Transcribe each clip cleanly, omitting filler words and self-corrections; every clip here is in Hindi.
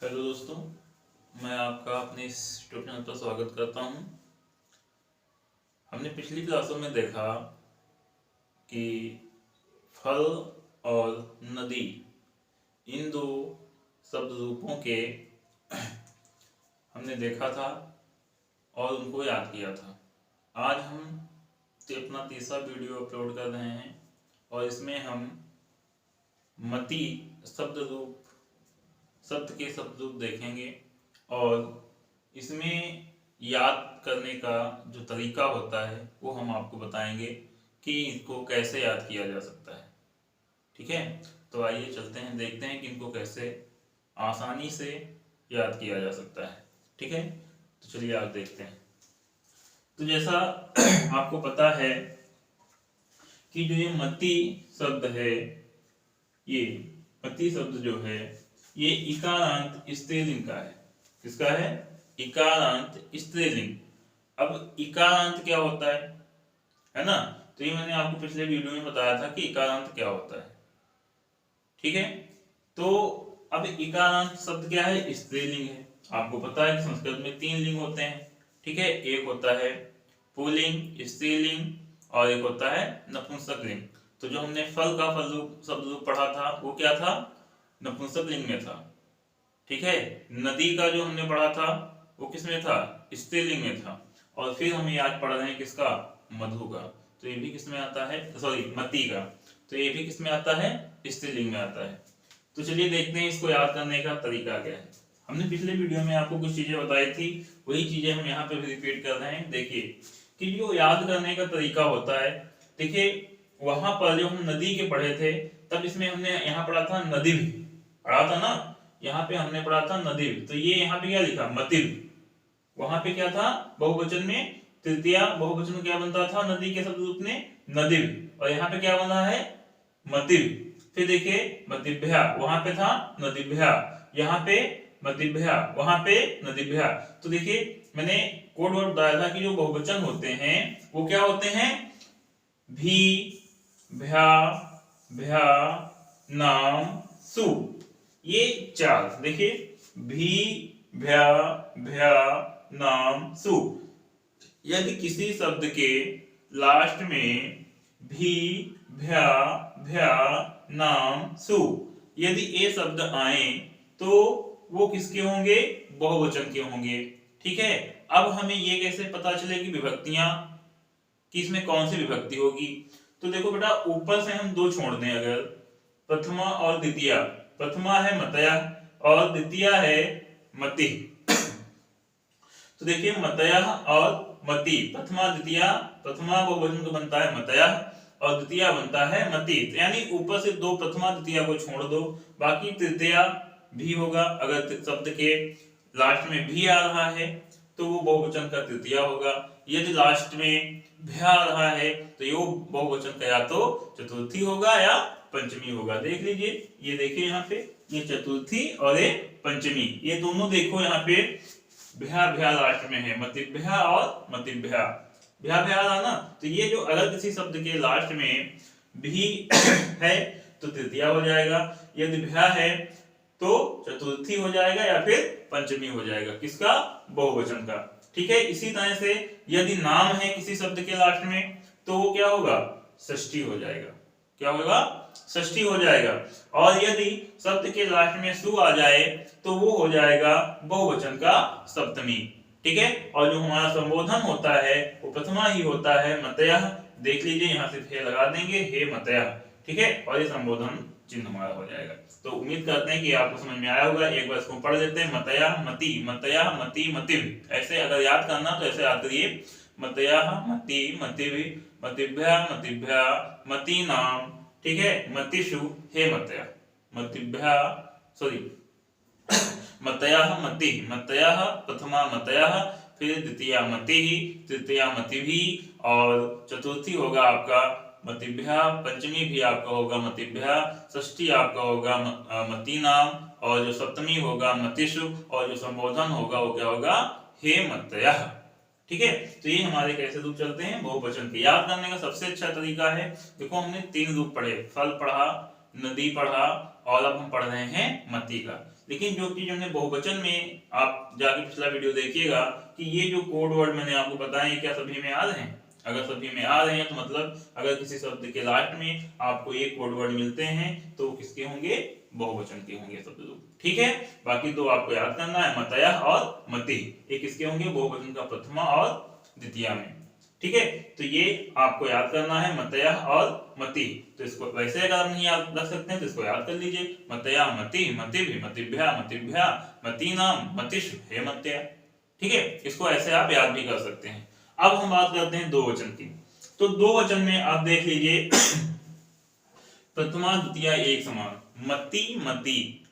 हेलो दोस्तों, मैं आपका अपने इस यूट्यूब चैनल पर स्वागत करता हूं। हमने पिछली क्लासों में देखा कि फल और नदी इन दो शब्द रूपों के हमने देखा था और उनको याद किया था। आज हम अपना तीसरा वीडियो अपलोड कर रहे हैं और इसमें हम मति शब्द के शब्द रूप देखेंगे और इसमें याद करने का जो तरीका होता है वो हम आपको बताएंगे कि इसको कैसे याद किया जा सकता है। ठीक है, तो आइए चलते हैं, देखते हैं कि इनको कैसे आसानी से याद किया जा सकता है। ठीक है, तो चलिए आप देखते हैं। तो जैसा आपको पता है कि जो ये मति शब्द है, ये मति शब्द जो है ये इकारांत स्त्रीलिंग का है। किसका है? इकारांत स्त्रीलिंग। अब इकारांत क्या होता है ना? तो ये मैंने आपको पिछले वीडियो में बताया था कि इकारांत क्या होता है। ठीक है, तो अब इकारांत शब्द क्या है? स्त्रीलिंग है। आपको पता है कि संस्कृत में 3 लिंग होते हैं। ठीक है, एक होता है पुल्लिंग, स्त्रीलिंग और एक होता है नपुंसक लिंग। तो जो हमने फल का फल रूप शब्द रूप पढ़ा था वो क्या था? नपुंसक लिंग में था। ठीक है, नदी का जो हमने पढ़ा था वो किस में था? स्त्रीलिंग में था। और फिर हम ये आज पढ़ रहे हैं किसका? मधु का। तो ये भी किस में आता है? सॉरी, मति का। तो ये भी किस में आता है? स्त्रीलिंग में आता है। तो चलिए देखते हैं इसको याद करने का तरीका क्या है। हमने पिछले वीडियो में आपको कुछ चीजें बताई थी, वही चीजें हम यहाँ पे भी रिपीट कर रहे हैं। देखिए कि जो याद करने का तरीका होता है, देखिए वहां पर जो हम नदी के पढ़े थे तब इसमें हमने यहाँ पढ़ा था नदी भी पढ़ा था ना, यहाँ पे हमने पढ़ा था नदी। तो ये यहाँ पे क्या लिखा? मतिव। वहां पे क्या था? बहुवचन में तृतीया बहुवचन क्या बनता था नदी के शब्द रूप में? नदीव। और यहाँ पे क्या बना है? मतिव। फिर देखिए मतिभ्या, वहां पे था नदीभ्या, यहाँ पे मतिभ्या, वहां पे नदीभ्या। तो देखिए मैंने कोड वर्ड बताया था कि जो बहुवचन होते हैं वो क्या होते हैं? भी, भ्या, भ्या, नाम, सु। ये 4 देखिए, भी, भ्या, भ्या, नाम, सु। यदि किसी शब्द के लास्ट में भी, भ्या, भ्या, नाम, सु यदि ये शब्द आए तो वो किसके होंगे? बहुवचन के होंगे। ठीक है, अब हमें ये कैसे पता चलेगी विभक्तियां कि इसमें कौन सी विभक्ति होगी? तो देखो बेटा, ऊपर से हम 2 छोड़ दें, अगर प्रथमा और द्वितीया। प्रथमा है मतया और द्वितीया है मति। तो देखिए मतया और मति, प्रथमा द्वितीया, प्रथमा बहुवचन तो बनता है मतया और द्वितीया बनता है मति। तो यानी ऊपर से 2 प्रथमा द्वितीया को छोड़ दो, बाकी तृतीया भी होगा। अगर शब्द के लास्ट में भी आ रहा है तो वो बहुवचन का तृतीया होगा। यदि लास्ट में भ्या आ रहा है तो ये बहुवचन का या तो चतुर्थी होगा या पंचमी होगा। देख लीजिए, ये देखिए यहाँ पे ये चतुर्थी और ये पंचमी, ये दोनों देखो यहाँ पे भ्या भ्या लास्ट में है, मतिभ्या और मतिभ्या। भ्या भ्या रहा ना, तो ये जो अगर किसी शब्द के लास्ट में भी है तो तृतीया हो जाएगा, यदि भ्या है तो चतुर्थी हो जाएगा या फिर पंचमी हो जाएगा। किसका? बहुवचन का। ठीक है, इसी तरह से यदि नाम है किसी शब्द के लास्ट में तो वो क्या होगा? षष्ठी हो जाएगा। क्या होगा? षष्ठी हो जाएगा। और यदि शब्द के लास्ट में सु आ जाए तो वो हो जाएगा बहुवचन का सप्तमी। ठीक है, और जो हमारा संबोधन होता है वो प्रथमा ही होता है, मतयः। देख लीजिए यहाँ से हे लगा देंगे, हे मतयः। ठीक है, और ये संबोधन चिन्ह हमारा हो जाएगा। तो उम्मीद करते हैं कि आपको समझ में आया होगा। एक बार इसको पढ़ लेते हैं, मतया मति, मतया मति मतिव। ऐसे अगर याद करना तो ऐसे याद करिए, मतया मति मतिव, मतिभ्या मतिभ्या, मति नाम। ठीक है, मतिषु हे मतया, मतिभ्या सॉरी मतया मति, मतया प्रथमा मतया, फिर द्वितीया मति, तृतीया मति भी, और चतुर्थी होगा आपका मतिभ्या, पंचमी भी आपका होगा मतिभ्या, षष्ठी आपका होगा मति नाम, और जो सप्तमी होगा मतिषु, और जो संबोधन होगा वो क्या होगा? हे मतयः। ठीक है, तो ये हमारे कैसे रूप चलते हैं? बहुवचन के। याद करने का सबसे अच्छा तरीका है, देखो हमने 3 रूप पढ़े, फल पढ़ा, नदी पढ़ा और अब हम पढ़ रहे हैं मति का। लेकिन जो चीज हमने बहुवचन में, आप जाके पिछला वीडियो देखिएगा कि ये जो कोड वर्ड मैंने आपको बताया क्या सभी में आ रहे हैं। अगर सभी में आ रहे हैं तो मतलब अगर किसी शब्द के लास्ट में आपको ये कोड वर्ड मिलते हैं तो किसके होंगे, बहुवचन के होंगे शब्द लोग। ठीक है, बाकी दो आपको याद करना है, मतयः और मति। ये किसके होंगे, बहुवचन का प्रथमा और द्वितीया में। ठीक है, तो ये आपको याद करना है, मतयः और मति। तो इसको वैसे अगर आप नहीं याद रख सकते हैं तो इसको याद कर लीजिए, मतयः मति, मतिभिः मतिभ्यः मतिभ्यः मतीनाम मतिषु हे मत्या। ठीक है, इसको ऐसे आप याद भी कर सकते हैं। अब हम बात करते हैं दो वचन की। तो दो वचन में आप देख लीजिए प्रथमा द्वितीया एक समान, मति मति,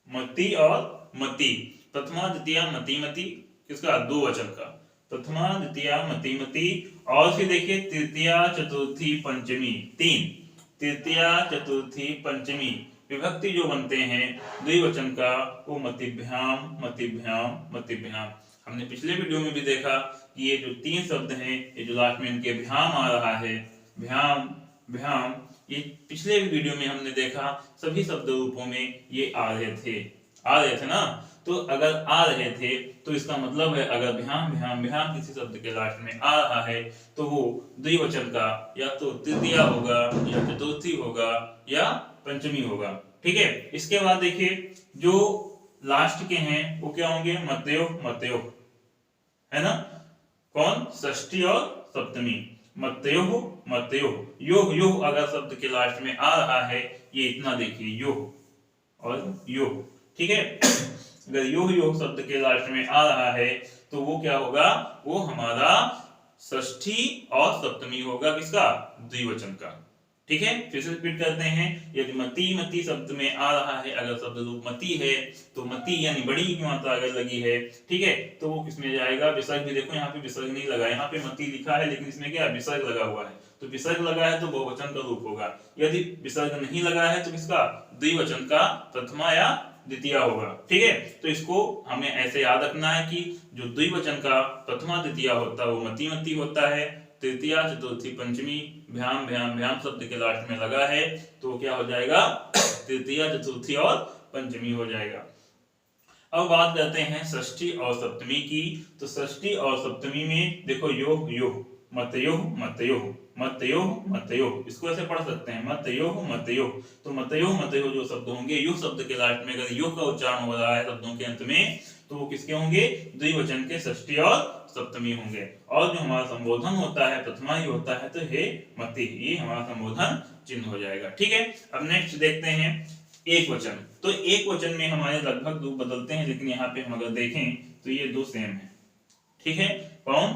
मति और मति, प्रथमा द्वितीया मति मति, किसका, दो वचन का, प्रथमा द्वितीया मति मति। और फिर देखिए तृतीया चतुर्थी पंचमी, तीन, तृतीया चतुर्थी पंचमी विभक्ति जो बनते हैं द्विवचन का, वो मतिभ्याम मतिभ्याम मतिभ्याम। हमने पिछले वीडियो में भी देखा कि ये जो तीन शब्द हैं, ये जो लास्ट में इनके भ्याम आ रहा है, भ्याम भ्याम, ये पिछले वीडियो में हमने देखा सभी शब्द रूपों में ये आ रहे थे ना। तो अगर आ रहे थे तो इसका मतलब है अगर भ्याम भ्याम भ्याम किसी शब्द के लास्ट में आ रहा है तो वो द्विवचन का या तो तृतीया होगा या चतुर्थी होगा या पंचमी होगा। ठीक है, इसके बाद देखिए जो लास्ट के हैं वो क्या होंगे, मतयोः मतयोः, है ना, कौन, षष्ठी और सप्तमी, मतयोः मतयोः। योः योः अगर शब्द के लास्ट में आ रहा है, ये इतना देखिए योः और योः। ठीक है, अगर योः योः शब्द के लास्ट में आ रहा है तो वो क्या होगा, वो हमारा षष्ठी और सप्तमी होगा, किसका, द्विवचन का। ठीक है, फिर से रिपीट करते हैं, यदि मति मति शब्द में आ रहा है, अगर शब्द रूप मति है तो मति यानी बड़ी की मात्रा अगर लगी है, ठीक है, तो वो किसमें जाएगा, विसर्ग भी। देखो यहाँ पे विसर्ग नहीं लगा, यहाँ पे मति लिखा है लेकिन इसमें क्या विसर्ग लगा हुआ है, तो विसर्ग लगा है तो बहुवचन का रूप होगा। यदि विसर्ग नहीं लगा है तो किसका, द्विवचन का प्रथमा या द्वितीया होगा। ठीक है, तो इसको हमें ऐसे याद रखना है कि जो द्विवचन का प्रथमा द्वितीया होता है वो मति मति होता है, तृतीया चतुर्थी पंचमी भ्याम भ्याम भ्याम शब्द के लास्ट में लगा है तो क्या हो जाएगा, तृतीया चतुर्थी और पंचमी हो जाएगा। अब बात करते हैं षष्ठी और सप्तमी की। तो षष्ठी और सप्तमी में देखो योः योः, मतयोः मतयोः, मतयोः मतयोः, इसको ऐसे पढ़ सकते हैं, मतयोः मतयोः। तो मतयोः मतयोः जो शब्द होंगे, युः शब्द के लास्ट में अगर युः का उच्चारण हो रहा है शब्दों के अंत में तो वो किसके होंगे, द्विवचन के षष्ठी और सप्तमी होंगे। और जो हमारा संबोधन होता है प्रथमा ही होता है, तो हे मति, ये हमारा संबोधन चिन्ह हो जाएगा। ठीक है, अब नेक्स्ट देखते हैं एक वचन। तो एक वचन में हमारे लगभग रूप बदलते हैं, लेकिन यहाँ पे हम अगर देखें तो ये दो सेम है। ठीक है, कौन,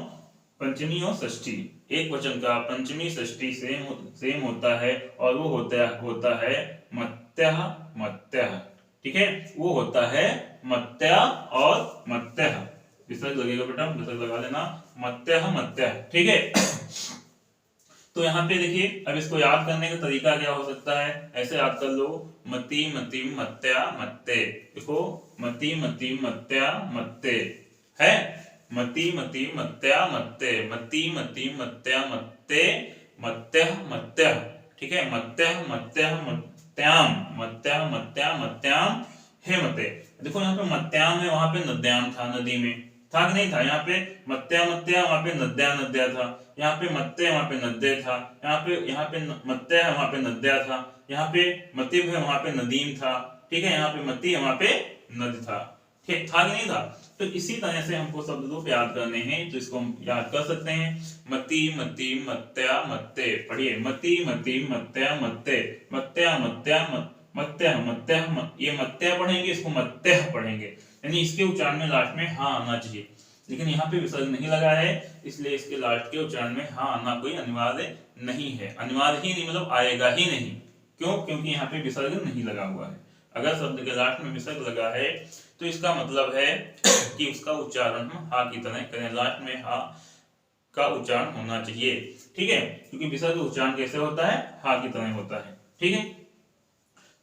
पंचमी और षष्ठी। एक वचन का पंचमी षष्ठी सेम होता है और वो होता है मत्यः मत्यः। ठीक है, वो होता है मत्या और मत्यः। विसर्ग लगेगा बेटा, विसर्ग लगा लेना, मत्यः मत्यः। ठीक है, तो यहाँ पे देखिए अब इसको याद करने का तरीका क्या हो सकता है, ऐसे याद कर लो, मति मति मत्या मत्ते। देखो मति मति मत्या मत्ते है, मति मति मत्या मत्ते, मति मति मत्या मत्ते, मत्यः मत्यः। ठीक है, मत्यः मत्यः मत्याम, मत्यः मत्या मत्याम हे मते। देखो यहाँ पे मत्याम है, वहां पे नद्याम था, नदी में था कि नहीं था, यहाँ पे मत्या मत्या, वहां पे नद्या नद्या था, यहाँ पे मत्ते वहां पे नद्य था, यहाँ पे मत्या है वहां पे नद्या था, यहाँ पे मतिभ है वहां पे नदीम था। ठीक है, यहाँ पे मति है वहां पे नदी था। ठीक था कि नहीं था। तो इसी तरह से हमको शब्द रूप याद करने हैं, तो इसको हम याद कर सकते हैं, मति मति मत्या मत्ते। पढ़िए, मति मति मत्या मत्ते, मत्या मत्या मत्या मत्या, ये मत्या पढ़ेंगे, इसको मत्यः पढ़ेंगे, यानी इसके उच्चारण में लास्ट में हाँ आना चाहिए, लेकिन यहाँ पे विसर्ग नहीं लगा है इसलिए इसके लास्ट के उच्चारण में हाँ आना कोई अनिवार्य नहीं है। अनिवार्य ही नहीं मतलब आएगा ही नहीं, क्यों, क्योंकि यहाँ पे विसर्ग नहीं लगा हुआ है। अगर शब्द के लास्ट में विसर्ग लगा है तो इसका मतलब है कि उसका उच्चारण हम हा की तरह करें, लास्ट में हा का उच्चारण होना चाहिए। ठीक है, क्योंकि विसर्ग उच्चारण कैसे होता है, हा की तरह होता है। ठीक है,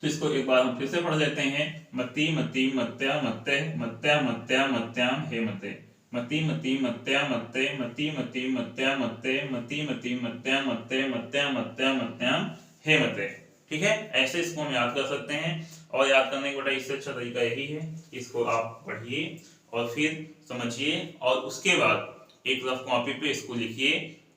तो इसको एक बार हम फिर से पढ़ लेते हैं, मति मति मत्या मत्ते, मत्या मत्या मत्याम हे मते, मति मति मत्या मत्ते, मति मति मत्या मत्ते, मति मति मत्या मत्ते, मत्या मत्या मत्याम हे मते। ठीक है, ऐसे इसको हम याद कर सकते हैं। और याद करने का बेटा इससे अच्छा तरीका यही है, इसको आप पढ़िए और फिर समझिए और उसके बाद एक रफ कॉपी पे इसको लिखिए।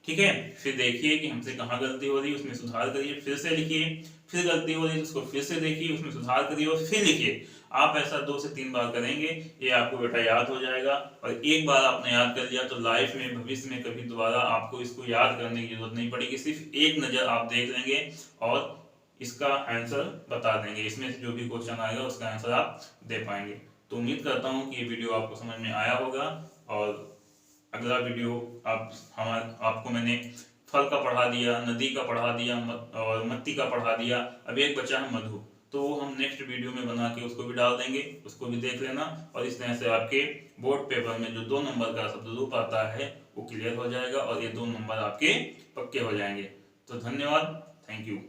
ठीक है, फिर देखिए कि हमसे कहाँ गलती हो रही है, उसमें सुधार करिए, फिर से लिखिए, फिर गलती हो रही है तो उसको फिर से देखिए, उसमें सुधार करिए और फिर लिखिए। आप ऐसा 2 से 3 बार करेंगे, ये आपको बेटा याद हो जाएगा। और एक बार आपने याद कर लिया तो लाइफ में, भविष्य में कभी दोबारा आपको इसको याद करने की जरूरत नहीं पड़ेगी। सिर्फ एक नज़र आप देख लेंगे और इसका आंसर बता देंगे। इसमें से जो भी क्वेश्चन आएगा उसका आंसर आप दे पाएंगे। तो उम्मीद करता हूँ कि ये वीडियो आपको समझ में आया होगा। और अगला वीडियो आपको मैंने फल का पढ़ा दिया, नदी का पढ़ा दिया और मत्ती का पढ़ा दिया। अब एक बचा है मधु, तो वो हम नेक्स्ट वीडियो में बना के उसको भी डाल देंगे, उसको भी देख लेना। और इस तरह से आपके बोर्ड पेपर में जो 2 नंबर का शब्द रूप आता है वो क्लियर हो जाएगा और ये 2 नंबर आपके पक्के हो जाएंगे। तो धन्यवाद, थैंक यू।